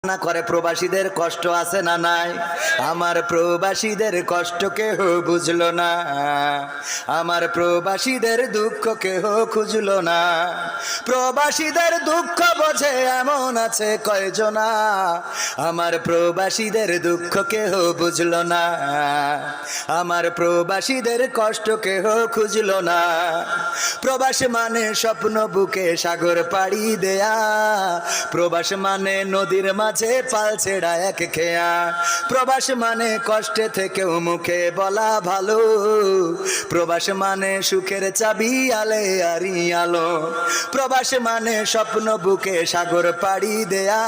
না করে প্রবাসীদের কষ্ট আছে না নাই? আমার প্রবাসীদের কষ্ট কেহ বুঝলো না, আমার প্রবাসীদের দুঃখ কেহ খুঁজলো না। প্রবাসীদের দুঃখ বোঝে এমন আছে কয়জনা, আমার প্রবাসীদের দুঃখ কেহ বুঝলো না, আমার প্রবাসীদের কষ্ট কেহ খুঁজলো না। প্রবাস মানে স্বপ্ন বুকে সাগর পাড়ি দেয়া, প্রবাস মানে নদীর মাঝে পাল ছেড়া এক খেয়া, প্রবাস মানে কষ্টে থেকেও মুখে বলা ভালো, প্রবাস মানে সুখের চাবি আলে আরি আলো। প্রবাস মানে স্বপ্ন বুকে সাগর পাড়ি দেয়া,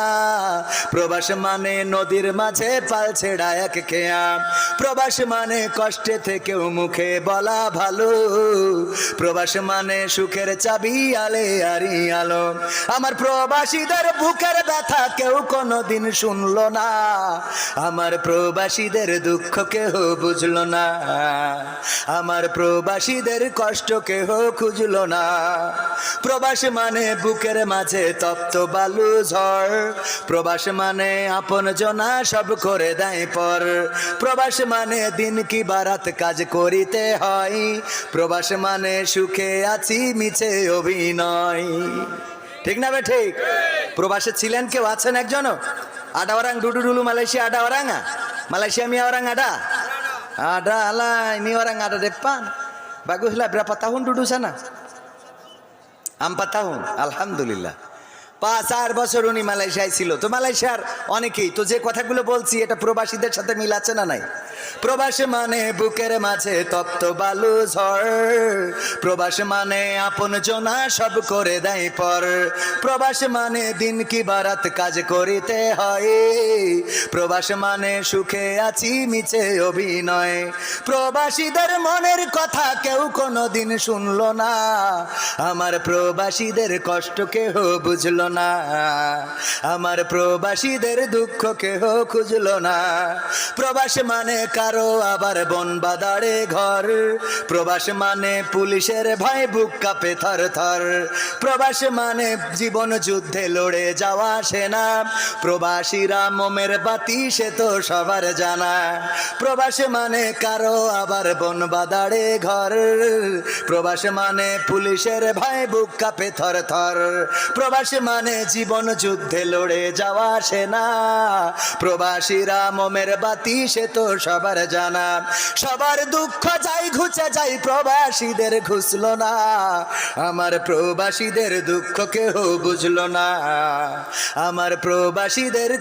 প্রবাস মানে নদীর মাঝে পাল ছেড়া এক খেয়া, প্রবাস মানে কষ্টে থেকেও মুখে বলা ভালো, প্রবাস মানে সুখের চাবি আলে আরি আলো। আমার প্রবাসীদের বুকের ব্যথা কেউ কোনোদিন শুনলো না, আমার প্রবাসীদের দুঃখ কেহ বুঝলো না, আমার প্রবাসীদের কষ্ট কেহ খুঁজলো না। প্রবাস মানে বুকের মাঝে তপ্ত বালু ঝড়, প্রবাস মানে আপন জনা সব করে দেয় পর, প্রবাস মানে দিন কি বারাত কাজ করিতে হয়, প্রবাস মানে সুখে আছি মিছে অভিনয়। ঠিক না বে ঠিক? প্রবাসে ছিলেন কেউ আছেন একজনও? ada orang dulu Malaysia, ada orang nggak? Malaysia mi orang ada lah, ini orang ada depan. Baguslah. Berapa tahun duduk sana? 4 tahun, alhamdulillah। 5-4 বছর উনি মালয়েশিয়ায় ছিল। তো মালয়েশিয়ার অনেকেই তো যে কথাগুলো বলছি এটা প্রবাসীদের সাথে মিল আছে না নাই? প্রবাস মানে বুকের মাঝে তপ্ত বালু ঝড়, প্রবাস মানে আপন জনা সব করে দেয় পর, প্রবাস মানে দিন কি বারাত কাজ করিতে হয়, প্রবাস মানে সুখে আছি মিছে অভিনয়। প্রবাসীদের মনের কথা কেউ কোনোদিন শুনলো না, আমার প্রবাসীদের কষ্ট কেহ বুঝলো না, আমার প্রবাসীদের দুঃখ কেহ খুঁজলো না। প্রবাস মানে কারো আবার বন বাদারে ঘর, প্রবাস মানে পুলিশের ভয় বুক কাঁপে থর থর, প্রবাস মানে জীবন যুদ্ধে লড়ে যাওয়া সেনা, প্রবাসীরা মোমের বাতি সে তো সবার জানা। প্রবাস মানে কারো আবার বন বাদারে ঘর, প্রবাস মানে পুলিশের ভয় বুক কাঁপে থর থর, প্রবাস মানে জীবন যুদ্ধে লড়ে যাওয়া সেনা, প্রবাসীরা মোমের বাতি সে তো সবার জানা। সবার দুঃখ যাই ঘুচে যাই, প্রবাসীদের ঘুষলো না, আমার প্রবাসীদের দুঃখ কেহ বুঝলো না, আমার প্রবাসীদের